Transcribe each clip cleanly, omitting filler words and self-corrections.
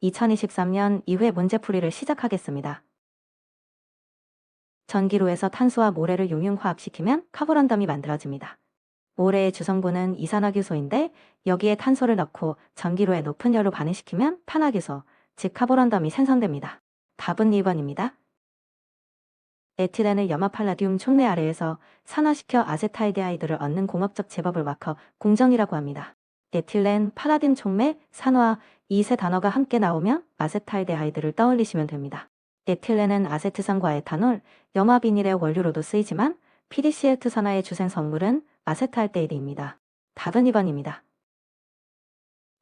2023년 2회 문제풀이를 시작하겠습니다. 전기로에서 탄소와 모래를 용융화합시키면 카보런덤이 만들어집니다. 모래의 주성분은 이산화규소인데 여기에 탄소를 넣고 전기로에 높은 열로 반응시키면 탄화규소, 즉 카보런덤이 생성됩니다. 답은 2번입니다. 에틸렌을 염화팔라듐 촉매 아래에서 산화시켜 아세탈데하이드를 얻는 공업적 제법을 와커 공정이라고 합니다. 에틸렌, 팔라딘 촉매, 산화 이 세 단어가 함께 나오면 아세탈데하이드를 떠올리시면 됩니다. 에틸렌은 아세트산과 에탄올, 염화비닐의 원료로도 쓰이지만 PDCL2 산화의 주생 성물은 아세트알데히드입니다. 답은 2번입니다.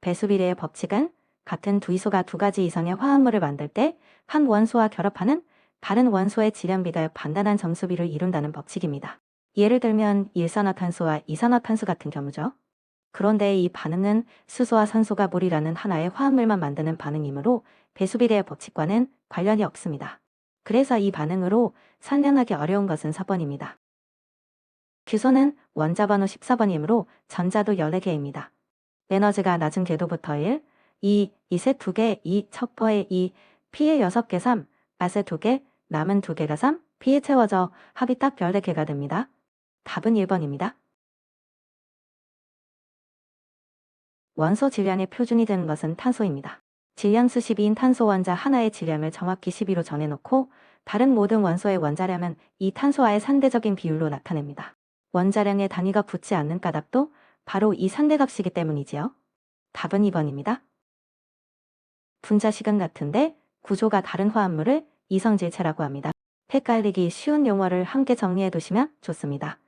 배수비례의 법칙은 같은 두이소가 두 가지 이상의 화합물을 만들 때 한 원소와 결합하는 다른 원소의 질량비가 반단한 점수비를 이룬다는 법칙입니다. 예를 들면 일산화탄소와 이산화탄소 같은 경우죠. 그런데 이 반응은 수소와 산소가 물이라는 하나의 화합물만 만드는 반응이므로 배수비례의 법칙과는 관련이 없습니다. 그래서 이 반응으로 설명하기 어려운 것은 4번입니다. 규소는 원자번호 14번이므로 전자도 14개입니다. 에너지가 낮은 궤도부터 1, 2, 이세 2개, 2, 첩퍼의 2, P의 6개 3, 아세 2개, 남은 2개가 3, P에 채워져 합이 딱 14개가 됩니다. 답은 1번입니다. 원소 질량의 표준이 되는 것은 탄소입니다. 질량수 12인 탄소 원자 하나의 질량을 정확히 12로 정해놓고 다른 모든 원소의 원자량은 이 탄소와의 상대적인 비율로 나타냅니다. 원자량의 단위가 붙지 않는 까닭도 바로 이 상대값이기 때문이지요. 답은 2번입니다. 분자식은 같은데 구조가 다른 화합물을 이성질체라고 합니다. 헷갈리기 쉬운 용어를 함께 정리해 두시면 좋습니다.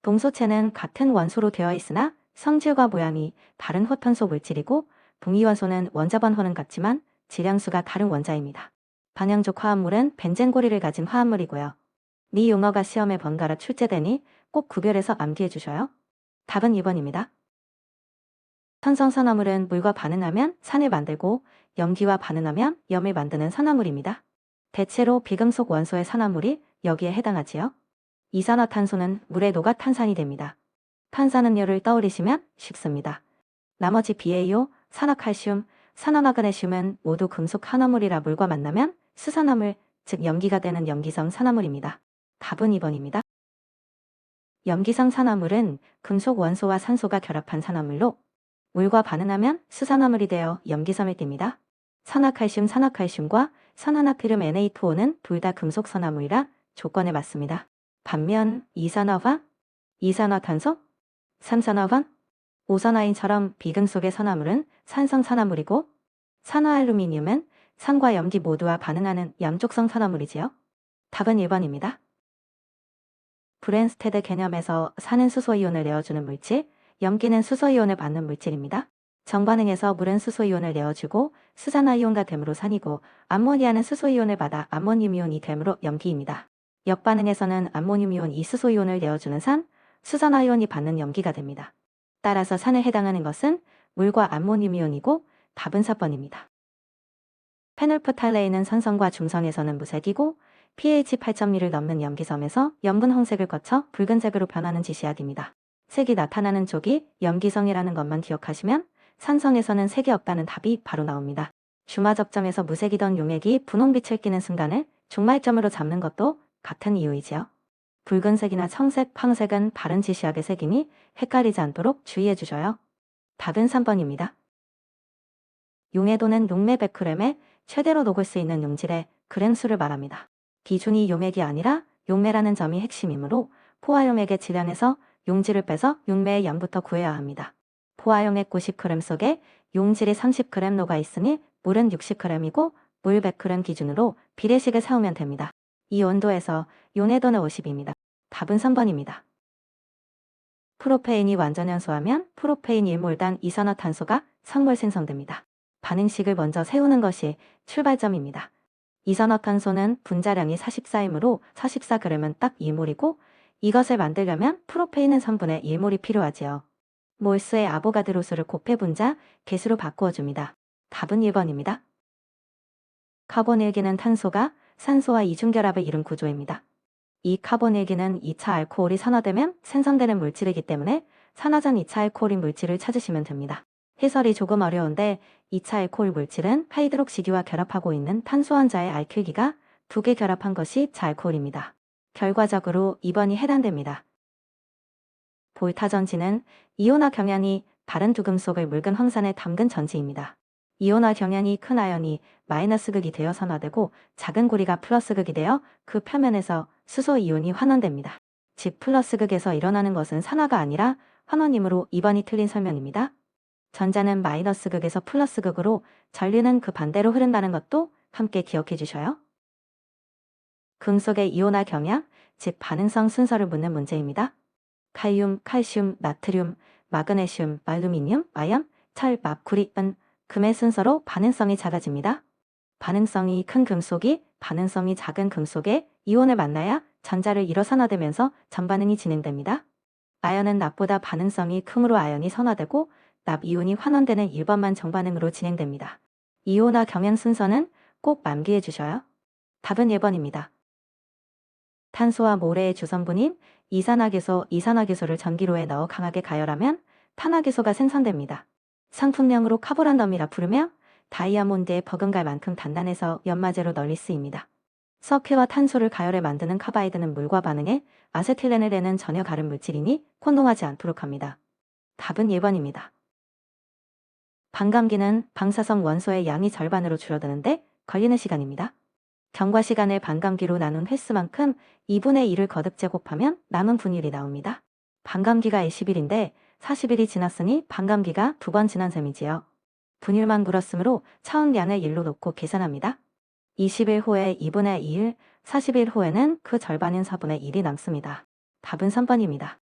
동소체는 같은 원소로 되어 있으나 성질과 모양이 다른 호탄소 물질이고 동위원소는 원자번호는 같지만 질량수가 다른 원자입니다. 방향족 화합물은 벤젠고리를 가진 화합물이고요. 이 용어가 시험에 번갈아 출제되니 꼭 구별해서 암기해 주셔요. 답은 2번입니다. 산성산화물은 물과 반응하면 산을 만들고 염기와 반응하면 염을 만드는 산화물입니다. 대체로 비금속 원소의 산화물이 여기에 해당하지요. 이산화탄소는 물에 녹아 탄산이 됩니다. 탄산음료를 떠올리시면 쉽습니다. 나머지 BaO, 산화칼슘, 산화마그네슘은 모두 금속 한화물이라 물과 만나면 수산화물, 즉 염기가 되는 염기성 산화물입니다. 답은 2번입니다. 염기성 산화물은 금속 원소와 산소가 결합한 산화물로 물과 반응하면 수산화물이 되어 염기섬을 띱니다. 산화칼슘, 산화칼슘과 산화나트륨 Na2O는 둘 다 금속 산화물이라 조건에 맞습니다. 반면 이산화황, 이산화탄소, 삼산화황, 오산화인처럼 비금속의 산화물은 산성 산화물이고 산화알루미늄은 산과 염기 모두와 반응하는 양쪽성 산화물이지요. 답은 1번입니다. 브랜스테드 개념에서 산은 수소이온을 내어주는 물질, 염기는 수소이온을 받는 물질입니다. 정반응에서 물은 수소이온을 내어주고 수산화이온과 됨으로 산이고 암모니아는 수소이온을 받아 암모늄이온이 됨으로 염기입니다. 역반응에서는 암모늄이온이 수소이온을 내어주는 산, 수산화이온이 받는 염기가 됩니다. 따라서 산에 해당하는 것은 물과 암모늄이온이고 답은 4번입니다. 페놀프탈레인은 산성과 중성에서는 무색이고 pH 8.2를 넘는 염기섬에서 염분 홍색을 거쳐 붉은색으로 변하는 지시약입니다. 색이 나타나는 쪽이 염기성이라는 것만 기억하시면 산성에서는 색이 없다는 답이 바로 나옵니다. 주마 접점에서 무색이던 용액이 분홍빛을 띠는 순간을 종말점으로 잡는 것도 같은 이유이지요. 붉은색이나 청색, 황색은 다른 지시약의 색이니 헷갈리지 않도록 주의해 주셔요. 답은 3번입니다. 용해도는 용매 100g에 최대로 녹을 수 있는 용질의 그램수를 말합니다. 기준이 용액이 아니라 용매라는 점이 핵심이므로 포화용액의 질량에서 용질을 빼서 용매의 양부터 구해야 합니다. 포화용액 90g 속에 용질이 30g 녹아 있으니 물은 60g이고 물 100g 기준으로 비례식을 세우면 됩니다. 이 온도에서 용해도는 50입니다. 답은 3번입니다. 프로페인이 완전 연소하면 프로페인 1몰당 이산화탄소가 성몰 생성됩니다. 반응식을 먼저 세우는 것이 출발점입니다. 이산화탄소는 분자량이 44이므로 44g은 딱 2몰이고 이것을 만들려면 프로페인은 3분의 1몰이 필요하지요. 몰수의 아보가드로 수를 곱해 분자 개수로 바꾸어 줍니다. 답은 1번입니다. 카본 일기는 탄소가 산소와 이중결합을 이룬 구조입니다. 이 카본 일기는 2차 알코올이 산화되면 생성되는 물질이기 때문에 산화전 2차 알코올인 물질을 찾으시면 됩니다. 해설이 조금 어려운데 2차 알코올 물질은 하이드록시디와 결합하고 있는 탄소환자의 알킬기가 2개 결합한 것이 2차 알코올입니다. 결과적으로 2번이 해당됩니다. 볼타전지는 이온화 경향이 다른 두 금속을 묽은 황산에 담근 전지입니다. 이온화 경향이 큰 아연이 마이너스 극이 되어 산화되고 작은 고리가 플러스 극이 되어 그 표면에서 수소 이온이 환원됩니다. 즉 플러스 극에서 일어나는 것은 산화가 아니라 환원이므로 2번이 틀린 설명입니다. 전자는 마이너스 극에서 플러스 극으로, 전류는 그 반대로 흐른다는 것도 함께 기억해 주셔요. 금속의 이온화 경향, 즉 반응성 순서를 묻는 문제입니다. 칼륨, 칼슘, 나트륨, 마그네슘, 알루미늄, 아연, 철, 납,구리, 은, 금의 순서로 반응성이 작아집니다. 반응성이 큰 금속이 반응성이 작은 금속의 이온을 만나야 전자를 이뤄 산화되면서 전반응이 진행됩니다. 아연은 납보다 반응성이 크므로 아연이 산화되고 납 이온이 환원되는 1번만 정반응으로 진행됩니다. 이온화 경향 순서는 꼭 암기해 주셔요. 답은 1번입니다. 탄소와 모래의 주성분인 이산화계소를 전기로에 넣어 강하게 가열하면 탄화계소가 생성됩니다. 상품명으로 카보란덤이라 부르며 다이아몬드에 버금갈 만큼 단단해서 연마제로 널리 쓰입니다. 석회와 탄소를 가열해 만드는 카바이드는 물과 반응해 아세틸렌을 내는 전혀 다른 물질이니 혼동하지 않도록 합니다. 답은 1번입니다. 반감기는 방사성 원소의 양이 절반으로 줄어드는데 걸리는 시간입니다. 경과 시간을 반감기로 나눈 횟수만큼 2분의 1을 거듭 제곱하면 남은 분율이 나옵니다. 반감기가 20일인데 40일이 지났으니 반감기가 2번 지난 셈이지요. 분율만 물었으므로 차원량을 1로 놓고 계산합니다. 20일 후에 2분의 2일, 40일 후에는 그 절반인 4분의 1이 남습니다. 답은 3번입니다.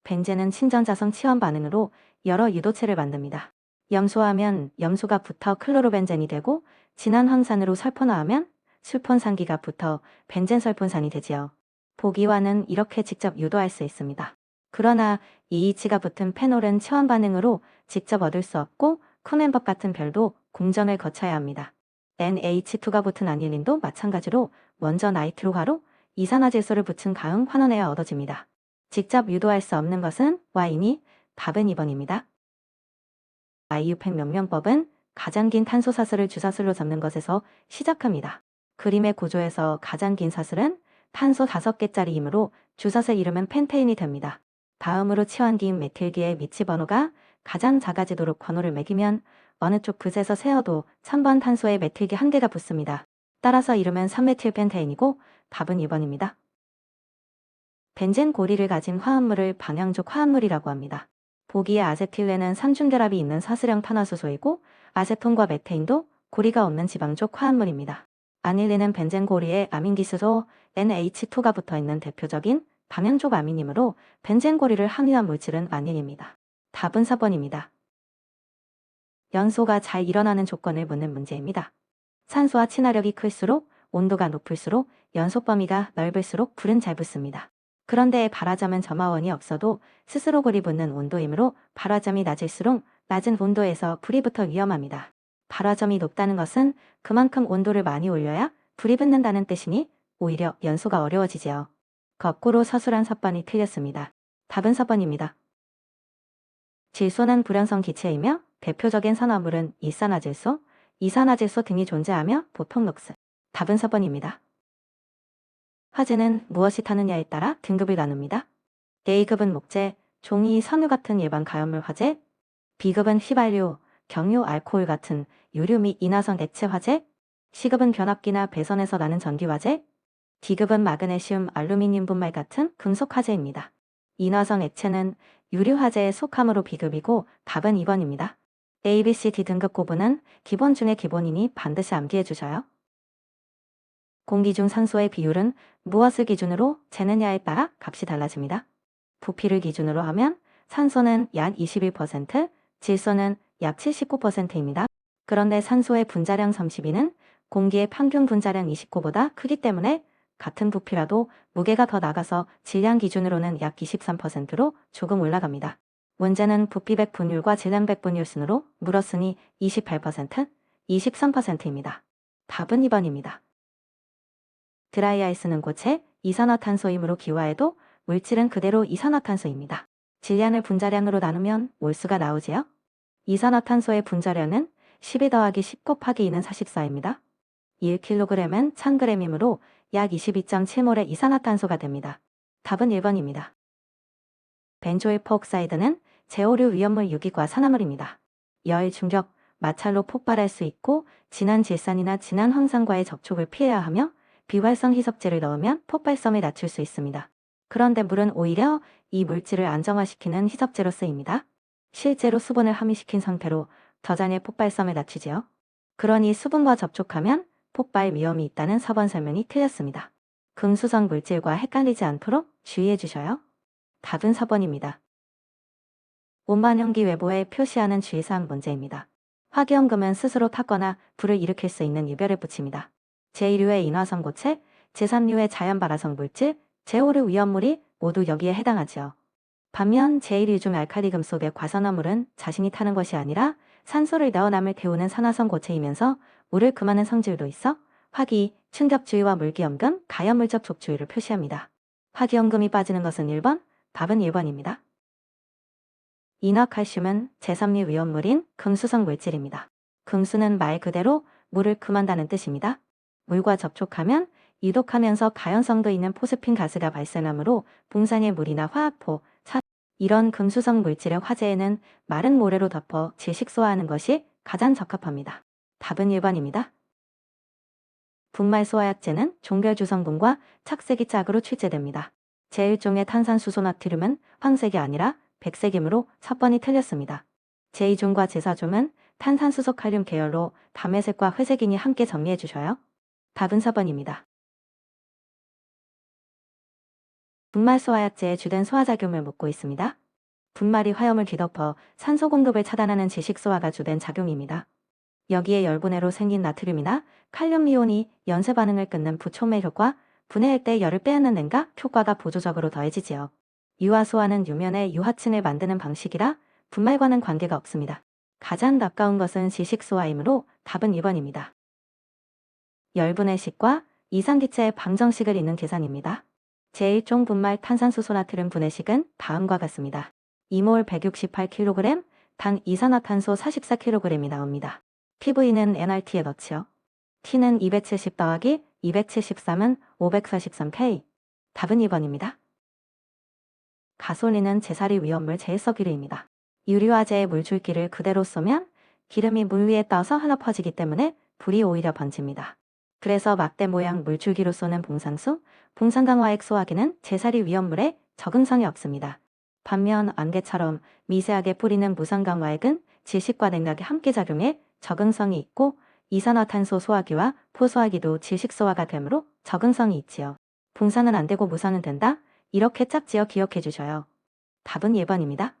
벤젠은 친전자성 치원 반응으로 여러 유도체를 만듭니다. 염소하면 염소가 붙어 클로로벤젠이 되고 진한 황산으로 설포나하면 술폰산기가 붙어 벤젠설폰산이 되지요. 보기와는 이렇게 직접 유도할 수 있습니다. 그러나 이이치가 붙은 페놀은 치원 반응으로 직접 얻을 수 없고 쿠멘법 같은 별도 공정을 거쳐야 합니다. NH2가 붙은 아닐린도 마찬가지로 먼저 나이트로화로 이산화질소를 붙인 가응 환원해야 얻어집니다. 직접 유도할 수 없는 것은 Y이니 답은 2번입니다. IUPAC 명명법은 가장 긴 탄소 사슬을 주사슬로 잡는 것에서 시작합니다. 그림의 구조에서 가장 긴 사슬은 탄소 5개짜리이므로 주사슬 이름은 펜테인이 됩니다. 다음으로 치환기인 메틸기의 미치 번호가 가장 작아지도록 번호를 매기면 어느 쪽 붓에서 세어도 3번 탄소에 메틸기 1개가 붙습니다. 따라서 이름은 3메틸펜테인이고 답은 2번입니다. 벤젠 고리를 가진 화합물을 방향족 화합물이라고 합니다. 보기에 아세틸렌은 삼중결합이 있는 사슬형 탄화수소이고 아세톤과 메테인도 고리가 없는 지방족 화합물입니다. 아닐린은 벤젠 고리에 아민기수소 NH2가 붙어있는 대표적인 방향족 아민이므로 벤젠 고리를 함유한 물질은 아닌입니다. 답은 4번입니다. 연소가 잘 일어나는 조건을 묻는 문제입니다. 산소와 친화력이 클수록 온도가 높을수록 연소 범위가 넓을수록 불은 잘 붙습니다. 그런데 발화점은 점화원이 없어도 스스로 불이 붙는 온도이므로 발화점이 낮을수록 낮은 온도에서 불이 붙어 위험합니다. 발화점이 높다는 것은 그만큼 온도를 많이 올려야 불이 붙는다는 뜻이니 오히려 연소가 어려워지지요. 거꾸로 서술한 4번이 틀렸습니다. 답은 4번입니다. 질소는 불연성 기체이며 대표적인 산화물은 이산화질소, 이산화질소 등이 존재하며 보통 녹스. 답은 4번입니다. 화재는 무엇이 타느냐에 따라 등급을 나눕니다. A급은 목재, 종이, 석유 같은 일반 가연물 화재, B급은 휘발유, 경유, 알코올 같은 유류 및 인화성 액체 화재, C급은 변압기나 배선에서 나는 전기 화재, D급은 마그네슘, 알루미늄 분말 같은 금속 화재입니다. 인화성 액체는 유류 화재에 속하므로 B급이고 답은 2번입니다. A, B, C, D 등급 구분은 기본 중의 기본이니 반드시 암기해 주셔요. 공기 중 산소의 비율은 무엇을 기준으로 재느냐에 따라 값이 달라집니다. 부피를 기준으로 하면 산소는 약 21%, 질소는 약 79%입니다. 그런데 산소의 분자량 32는 공기의 평균 분자량 29보다 크기 때문에 같은 부피라도 무게가 더 나가서 질량 기준으로는 약 23%로 조금 올라갑니다. 문제는 부피 100 분율과 질량 100 분율 순으로 물었으니 28%, 23%입니다. 답은 2번입니다. 드라이아이스는 고체, 이산화탄소이므로 기화해도 물질은 그대로 이산화탄소입니다. 질량을 분자량으로 나누면 몰수가 나오지요. 이산화탄소의 분자량은 12 더하기 10 곱하기 2는 44입니다. 1kg은 1000g이므로 약 22.7몰의 이산화탄소가 됩니다. 답은 1번입니다. 벤조일퍼옥사이드는 제오류 위험물 유기과 산화물입니다. 열, 중력, 마찰로 폭발할 수 있고 진한 질산이나 진한 황산과의 접촉을 피해야 하며 비활성 희석제를 넣으면 폭발성을 낮출 수 있습니다. 그런데 물은 오히려 이 물질을 안정화시키는 희석제로 쓰입니다. 실제로 수분을 함유시킨 상태로 저장의 폭발성을 낮추지요. 그러니 수분과 접촉하면 폭발 위험이 있다는 4번 설명이 틀렸습니다. 금수성 물질과 헷갈리지 않도록 주의해 주셔요. 답은 4번입니다. 온반연기 외부에 표시하는 주의사항 문제입니다. 화기연금은 스스로 탔거나 불을 일으킬 수 있는 이별을 붙입니다. 제2류의 인화성고체, 제3류의 자연발화성 물질, 제5류 위험물이 모두 여기에 해당하지요. 반면 제1류 중 알칼리 금속의 과산화물은 자신이 타는 것이 아니라 산소를 넣어 남을 태우는 산화성 고체이면서 물을 금하는 성질도 있어 화기, 충격주의와 물기연금, 가연물적 족주의를 표시합니다. 화기연금이 빠지는 것은 1번, 답은 1번입니다. 인화칼슘은 제3류 위험물인 금수성 물질입니다. 금수는 말 그대로 물을 금한다는 뜻입니다. 물과 접촉하면 유독하면서 가연성도 있는 포스핀 가스가 발생하므로 봉산의 물이나 화학포, 이런 금수성 물질의 화재에는 마른 모래로 덮어 질식소화하는 것이 가장 적합합니다. 답은 1번입니다. 분말소화약제는 종별주 성분과 착색이 짝으로 출제됩니다. 제1종의 탄산수소 나트륨은 황색이 아니라 백색이므로 4번이 틀렸습니다. 제2종과 제4종은 탄산수소 칼륨 계열로 담회색과 회색인이 함께 정리해 주셔요. 답은 4번입니다. 분말소화약제의 주된 소화작용을 묻고 있습니다. 분말이 화염을 뒤덮어 산소 공급을 차단하는 질식소화가 주된 작용입니다. 여기에 열분해로 생긴 나트륨이나 칼륨 이온이 연쇄 반응을 끊는 부촉매 효과, 분해할 때 열을 빼앗는 냉각 효과가 보조적으로 더해지지요. 유화소화는 유면의 유화층을 만드는 방식이라 분말과는 관계가 없습니다. 가장 가까운 것은 질식소화이므로 답은 2번입니다. 열분해식과 이상기체의 방정식을 잇는 계산입니다. 제1종 분말 탄산수소 나트륨 분해식은 다음과 같습니다. 2몰 168kg, 당 이산화탄소 44kg이 나옵니다. PV는 nRT에 넣지요. T는 270 더하기 273은 543K. 답은 2번입니다. 가솔린은 제사리 위험물 제일석유류입니다. 유류화제의 물줄기를 그대로 쏘면 기름이 물 위에 떠서 흘러 퍼지기 때문에 불이 오히려 번집니다. 그래서 막대 모양 물줄기로 쏘는 봉상수, 봉상강화액 소화기는 제사리 위험물에 적응성이 없습니다. 반면 안개처럼 미세하게 뿌리는 무성강화액은 질식과 냉각이 함께 작용해 적응성이 있고 이산화탄소 소화기와 포소화기도 질식소화가 되므로 적응성이 있지요. 봉사는 안 되고 무사는 된다? 이렇게 짝지어 기억해 주셔요. 답은 1번입니다.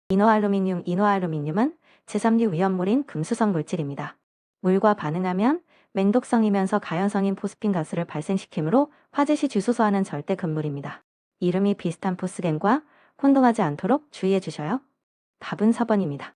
인화알루미늄은 제3류 위험물인 금수성 물질입니다. 물과 반응하면 맹독성이면서 가연성인 포스핀 가스를 발생시키므로 화재 시 주소소하는 절대 금물입니다. 이름이 비슷한 포스겐과 혼동하지 않도록 주의해 주셔요. 답은 4번입니다.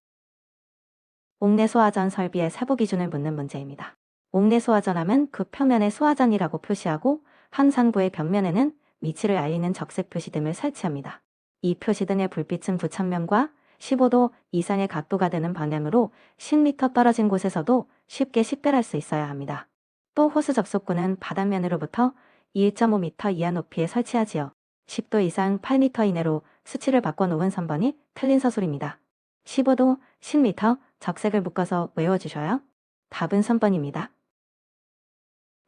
옥내 소화전 설비의 세부 기준을 묻는 문제입니다. 옥내 소화전함은 그 표면에 소화전이라고 표시하고 한 상부의 벽면에는 위치를 알리는 적색 표시 등을 설치합니다. 이 표시 등의 불빛은 부착면과 15도 이상의 각도가 되는 방향으로 10m 떨어진 곳에서도 쉽게 식별할 수 있어야 합니다. 또 호스 접속구는 바닥면으로부터 1.5m 이하 높이에 설치하지요. 10도 이상 8m 이내로 수치를 바꿔놓은 3번이 틀린 서술입니다. 15도, 10m 적색을 묶어서 외워주셔요. 답은 3번입니다.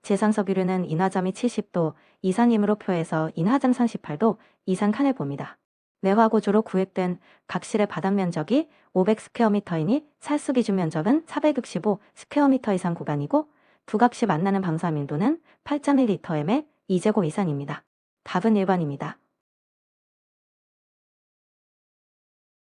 제상석유류는 인화점이 70도 이상이므로 표에서 인화점 38도 이상 칸을 봅니다. 내화구조로 구획된 각실의 바닥 면적이 500스퀘어미터이니 살수 기준 면적은 465 스퀘어미터 이상 구간이고 두 값이 만나는 방사 밀도는 8.1m의 2제곱 이상입니다. 답은 1번입니다.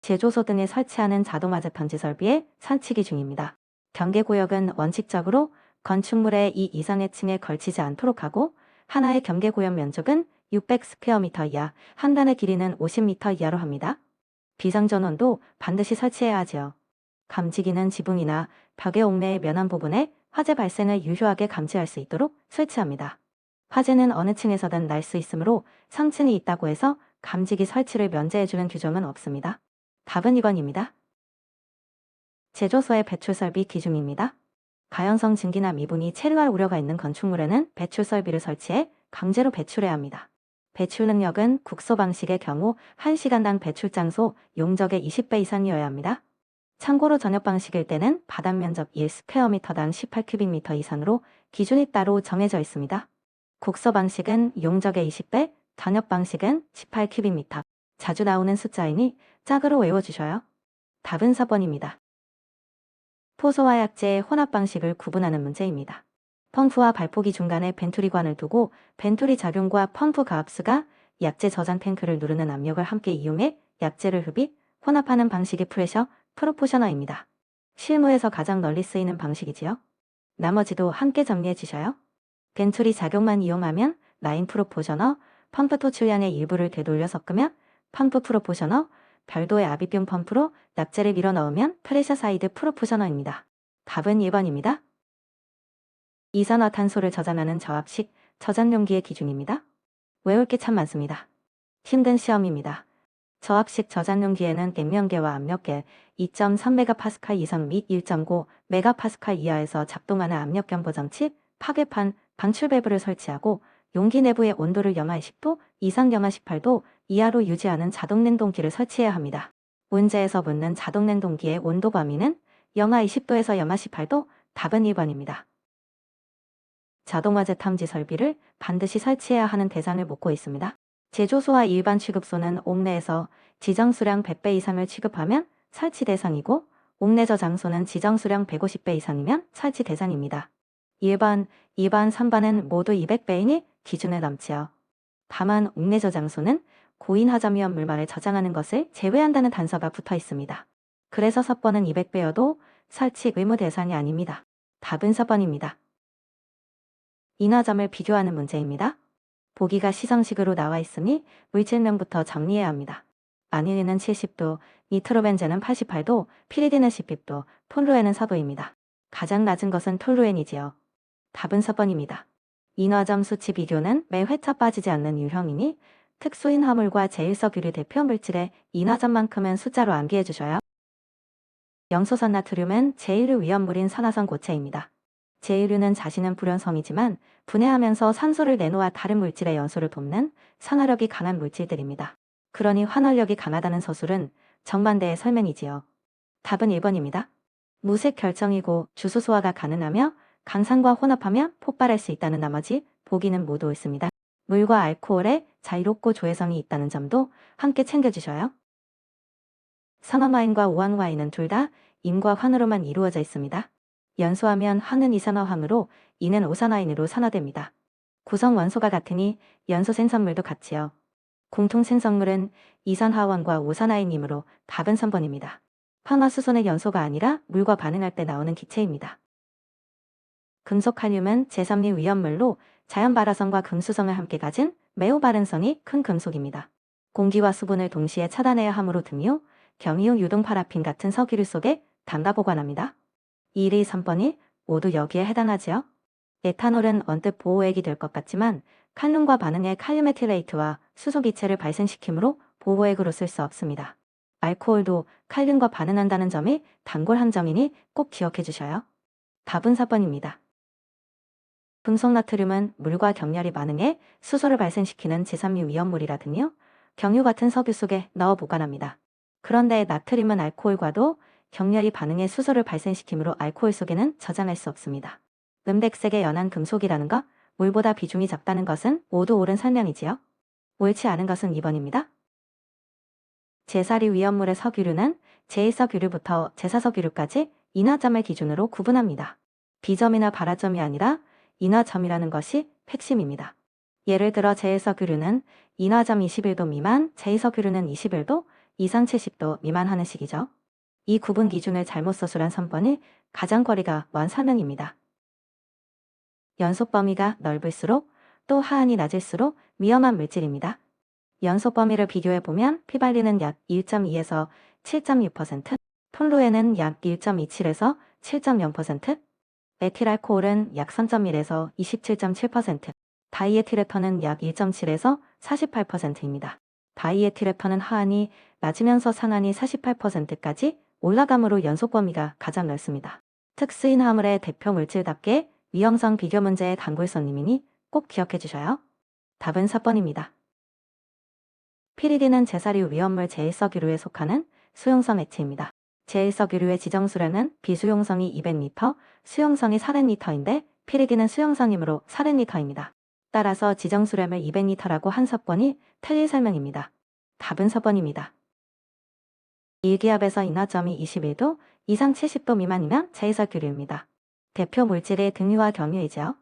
제조소 등에 설치하는 자동화재 편지 설비에 설치기 중입니다. 경계구역은 원칙적으로 건축물의 2 이상의 층에 걸치지 않도록 하고 하나의 경계구역 면적은 600스퀘어미터 이하, 한 단의 길이는 50m 이하로 합니다. 비상전원도 반드시 설치해야 하지요. 감지기는 지붕이나 벽의 옥내의 면한 부분에 화재 발생을 유효하게 감지할 수 있도록 설치합니다. 화재는 어느 층에서든 날 수 있으므로 상층이 있다고 해서 감지기 설치를 면제해주는 규정은 없습니다. 답은 2번입니다. 제조소의 배출설비 기준입니다. 가연성 증기나 미분이 체류할 우려가 있는 건축물에는 배출설비를 설치해 강제로 배출해야 합니다. 배출 능력은 국소 방식의 경우 1시간당 배출 장소 용적의 20배 이상이어야 합니다. 참고로 전엽 방식일 때는 바닥 면적 1스퀘어미터당 18큐빅미터 이상으로 기준이 따로 정해져 있습니다. 국소 방식은 용적의 20배, 전엽 방식은 18큐빅미터. 자주 나오는 숫자이니 짝으로 외워주셔요. 답은 4번입니다. 포소와 약재의 혼합 방식을 구분하는 문제입니다. 펌프와 발포기 중간에 벤투리관을 두고 벤투리 작용과 펌프 가압수가 약재 저장 탱크를 누르는 압력을 함께 이용해 약재를 흡입, 혼합하는 방식이 프레셔 프로포셔너입니다. 실무에서 가장 널리 쓰이는 방식이지요. 나머지도 함께 정리해 주셔요. 벤투리 작용만 이용하면 라인 프로포셔너, 펌프 토출량의 일부를 되돌려 섞으면 펌프 프로포셔너, 별도의 압입용 펌프로 약재를 밀어 넣으면 프레셔 사이드 프로포셔너입니다. 답은 2번입니다. 이산화탄소를 저장하는 저압식 저장용기의 기준입니다. 외울 게 참 많습니다. 힘든 시험입니다. 저압식 저장용기에는 냉면계와 압력계 2.3MPa 이상 및 1.5MPa 이하에서 작동하는 압력 견보 장치, 파괴판, 방출 밸브를 설치하고 용기 내부의 온도를 영하 20도 이상 영하 18도 이하로 유지하는 자동 냉동기를 설치해야 합니다. 문제에서 묻는 자동 냉동기의 온도 범위는 영하 20도에서 영하 18도, 답은 2번입니다. 자동화재 탐지 설비를 반드시 설치해야 하는 대상을 묻고 있습니다. 제조소와 일반 취급소는 옥내에서 지정 수량 100배 이상을 취급하면 설치 대상이고 옥내 저장소는 지정 수량 150배 이상이면 설치 대상입니다. 1번, 2번, 3번은 모두 200배이니 기준에 넘지요. 다만 옥내 저장소는 고인 하자미원 물말을 저장하는 것을 제외한다는 단서가 붙어 있습니다. 그래서 4번은 200배여도 설치 의무 대상이 아닙니다. 답은 4번입니다. 인화점을 비교하는 문제입니다. 보기가 시성식으로 나와 있으니 물질명부터 정리해야 합니다. 아닐린은 70도, 니트로벤젠은 88도, 피리딘은 10도, 톨루엔은 4도입니다. 가장 낮은 것은 톨루엔이지요. 답은 4번입니다. 인화점 수치 비교는 매 회차 빠지지 않는 유형이니 특수인 화물과 제일석유류 대표 물질의 인화점만큼은 숫자로 암기해 주셔요. 염소선 나트륨은 제1류 위험물인 산화성 고체입니다. 제1류는 자신은 불연성이지만 분해하면서 산소를 내놓아 다른 물질의 연소를 돕는 산화력이 강한 물질들입니다. 그러니 환원력이 강하다는 서술은 정반대의 설명이지요. 답은 1번입니다. 무색 결정이고 주소 소화가 가능하며 강산과 혼합하면 폭발할 수 있다는 나머지 보기는 모두 옳습니다. 물과 알코올에 자유롭고 조해성이 있다는 점도 함께 챙겨주셔요. 산화와인과 우황와인은 둘 다 임과 환으로만 이루어져 있습니다. 연소하면 환은 이산화황으로 이는 오산화인으로 산화됩니다. 구성 원소가 같으니 연소 생성물도 같지요. 공통 생성물은 이산화황과 오산화인이므로 답은 3번입니다. 황화수소는 연소가 아니라 물과 반응할 때 나오는 기체입니다. 금속 칼륨은 제3류 위험물로 자연 발화성과 금수성을 함께 가진 매우 발현성이 큰 금속입니다. 공기와 수분을 동시에 차단해야 하므로 등유, 경이용 유동 파라핀 같은 석유류 속에 담가 보관합니다. 1, 2, 3번이 모두 여기에 해당하지요. 에탄올은 언뜻 보호액이 될 것 같지만 칼륨과 반응해 칼륨 에틸레이트와 수소기체를 발생시키므로 보호액으로 쓸 수 없습니다. 알코올도 칼륨과 반응한다는 점이 단골 함정이니 꼭 기억해 주셔요. 답은 4번입니다. 금속나트륨은 물과 격렬히 반응해 수소를 발생시키는 제3류 위험물이라 등유, 경유 같은 석유 속에 넣어 보관합니다. 그런데 나트륨은 알코올과도 격렬히 반응해 수소를 발생시키므로 알코올 속에는 저장할 수 없습니다. 은백색의 연한 금속이라는 것, 물보다 비중이 작다는 것은 모두 옳은 설명이지요. 옳지 않은 것은 2번입니다. 제4류 위험물의 석유류는 제1석유류부터 제4석유류까지 인화점을 기준으로 구분합니다. 비점이나 발화점이 아니라 인화점이라는 것이 핵심입니다. 예를 들어 제1석유류는 인화점 21도 미만, 제2석유류는 21도 이상 70도 미만 하는 식이죠. 이 구분 기준을 잘못 서술한 3번이 가장 거리가 먼 설명입니다. 연속 범위가 넓을수록 또 하한이 낮을수록 위험한 물질입니다. 연속 범위를 비교해보면 피발린은 약 1.2에서 7.6%, 톨루엔은 약 1.27에서 7.0%, 에틸알코올은 약 3.1에서 27.7%, 다이에틸에터는 약 1.7에서 48%입니다. 다이에틸에터는 하한이 낮으면서 상한이 48%까지 올라감으로 연속 범위가 가장 넓습니다. 특수인 화물의 대표 물질답게 위험성 비교 문제의 단골 손님이니 꼭 기억해 주셔요. 답은 4번입니다. 피리딘은 제사류 위험물 제1석유류에 속하는 수용성 액체입니다. 제1석유류의 지정수량은 비수용성이 200리터, 수용성이 400리터인데 피리딘은 수용성이므로 400리터입니다. 따라서 지정수량을 200리터라고 한 사건이 틀린 설명입니다. 답은 4번입니다. 일기압에서 인화점이 21도 이상 70도 미만이면 제1석유류입니다. 대표 물질이 등유와 경유이죠.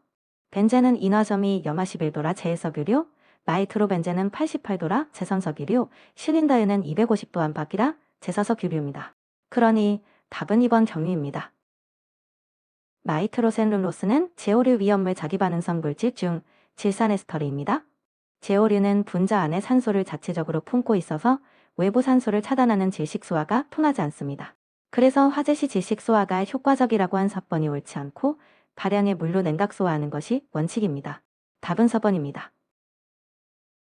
벤젠은 인화점이 염화 11도라 제1석유류, 나이트로벤젠은 88도라 제3석유류, 실린더유는 250도 안팎이라 제4석유류입니다. 그러니 답은 2번 경유입니다. 나이트로셀룰로스는 제오류 위험물 자기반응성 물질 중 질산에스터르입니다. 제오류는 분자 안에 산소를 자체적으로 품고 있어서 외부 산소를 차단하는 질식소화가 통하지 않습니다. 그래서 화재 시 질식소화가 효과적이라고 한 사건이 옳지 않고 다량의 물로 냉각소화하는 것이 원칙입니다. 답은 4번입니다.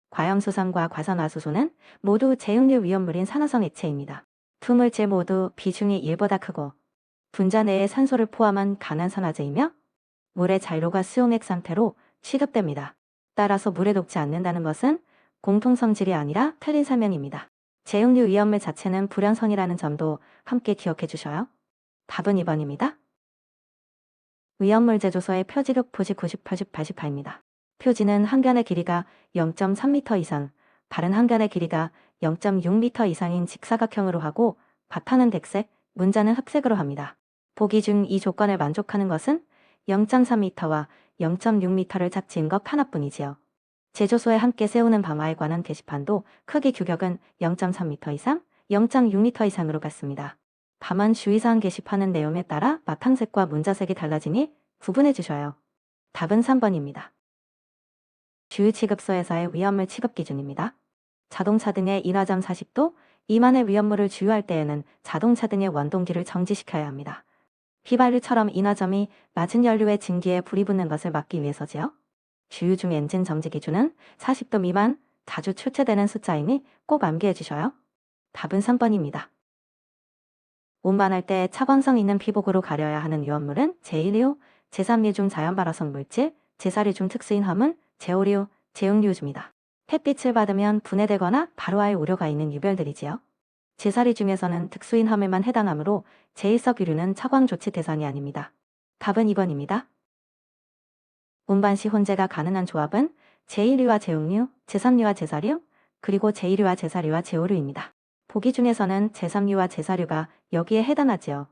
과염수산과 과산화수소는 모두 제육류 위험물인 산화성 액체입니다. 두 물질 모두 비중이 1보다 크고 분자 내에 산소를 포함한 간환산화제이며 물의 잔류가 수용액 상태로 취급됩니다. 따라서 물에 녹지 않는다는 것은 공통성질이 아니라 틀린 설명입니다. 제육류 위험물 자체는 불연성이라는 점도 함께 기억해 주셔요. 답은 2번입니다. 위험물 제조소의 표지력 표지 98입니다. 표지는 한 견의 길이가 0.3m 이상, 다른 한 견의 길이가 0.6m 이상인 직사각형으로 하고 바탕은 백색, 문자는 흑색으로 합니다. 보기 중 이 조건을 만족하는 것은 0.3m와 0.6m를 착지인 것 하나뿐이지요. 제조소에 함께 세우는 방화에 관한 게시판도 크기 규격은 0.3m 이상, 0.6m 이상으로 같습니다. 다만 주의사항 게시판은 내용에 따라 바탕색과 문자색이 달라지니 구분해 주셔요. 답은 3번입니다. 주유 취급소에서의 위험물 취급 기준입니다. 자동차 등의 인화점 40도 미만의 위험물을 주유할 때에는 자동차 등의 원동기를 정지시켜야 합니다. 휘발유처럼 인화점이 낮은 연료의 증기에 불이 붙는 것을 막기 위해서지요. 주유 중 엔진 정지 기준은 40도 미만, 자주 출제되는 숫자이니 꼭 암기해 주셔요. 답은 3번입니다. 운반할 때 차광성 있는 피복으로 가려야 하는 위험물은 제1류, 제3류 중 자연발화성 물질, 제4류 중 특수인 화물, 제5류, 제육류입니다. 햇빛을 받으면 분해되거나 발화할 우려가 있는 유별들이지요. 제4류 중에서는 특수인 화물만 해당하므로 제1석유류는 차광 조치 대상이 아닙니다. 답은 2번입니다. 운반 시 혼재가 가능한 조합은 제1류와 제육류, 제3류와 제4류, 그리고 제1류와 제4류와 제5류입니다. 보기 중에서는 제3류와 제4류가 여기에 해당하지요.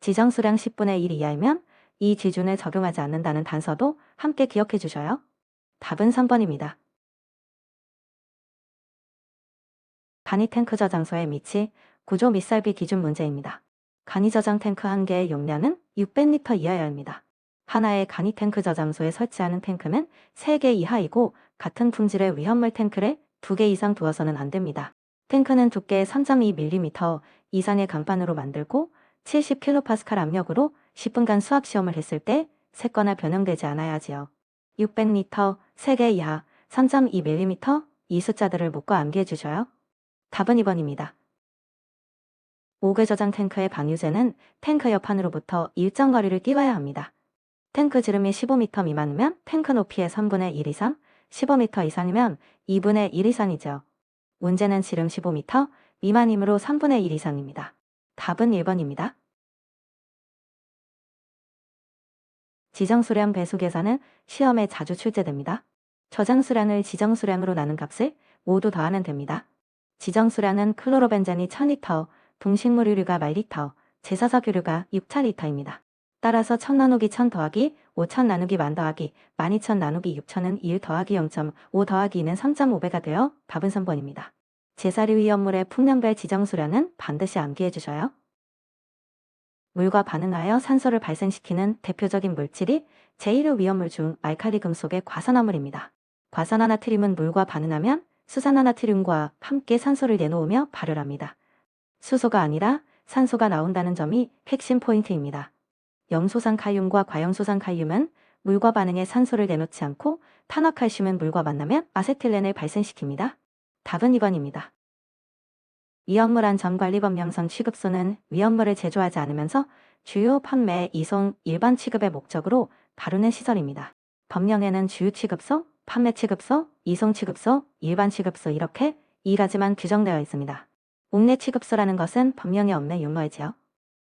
지정수량 10분의 1 이하이면 이 기준을 적용하지 않는다는 단서도 함께 기억해 주셔요. 답은 3번입니다. 간이 탱크 저장소의 위치, 구조 및 설비 기준 문제입니다. 간이 저장 탱크 한 개의 용량은 600리터 이하여야 합니다. 하나의 간이 탱크 저장소에 설치하는 탱크는 3개 이하이고 같은 품질의 위험물 탱크를 2개 이상 두어서는 안 됩니다. 탱크는 두께 3.2mm 이상의 강판으로 만들고 70kPa 압력으로 10분간 수압시험을 했을 때 새거나 변형되지 않아야 하지요. 600리터, 3개 이하, 3.2mm 이 숫자들을 묶어 암기해 주셔요. 답은 2번입니다. 5개 저장 탱크의 방유제는 탱크 옆판으로부터 일정 거리를 띄워야 합니다. 탱크 지름이 15m 미만이면 탱크 높이의 3분의 1 이상, 15m 이상이면 2분의 1 이상이죠. 문제는 지름 15m 미만이므로 3분의 1 이상입니다. 답은 1번입니다. 지정수량 배수 계산은 시험에 자주 출제됩니다. 저장수량을 지정수량으로 나눈 값을 모두 더하면 됩니다. 지정수량은 클로로벤젠이 1000리터, 동식물유류가 1000리터, 제사석유류가 6000리터입니다. 따라서 1000 나누기 1000 더하기 5000 나누기 1000 더하기 12000 나누기 6000은 1 더하기 0.5 더하기 2는 3.5배가 되어 답은 3번입니다. 제사류 위험물의 풍량별 지정수량은 반드시 암기해 주셔요. 물과 반응하여 산소를 발생시키는 대표적인 물질이 제1류 위험물 중 알칼리 금속의 과산화물입니다. 과산화나트륨은 물과 반응하면 수산화나트륨과 함께 산소를 내놓으며 발열합니다. 수소가 아니라 산소가 나온다는 점이 핵심 포인트입니다. 염소산칼륨과 과염소산칼륨은 물과 반응해 산소를 내놓지 않고 탄화칼슘은 물과 만나면 아세틸렌을 발생시킵니다. 답은 2번입니다. 위험물안 점관리법 명상 취급소는 위험물을 제조하지 않으면서 주요 판매, 이송, 일반 취급의 목적으로 다루는 시설입니다. 법령에는 주요 취급소, 판매 취급소, 이송 취급소, 일반 취급소 이렇게 2가지만 규정되어 있습니다. 옥내 취급소라는 것은 법령에 없는 용어이지요.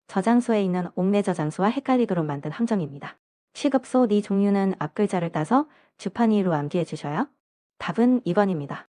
저장소에 있는 옥내 저장소와 헷갈리도록 만든 함정입니다. 취급소 네 종류는 앞글자를 따서 주판 이유로 암기해 주셔요. 답은 2번입니다.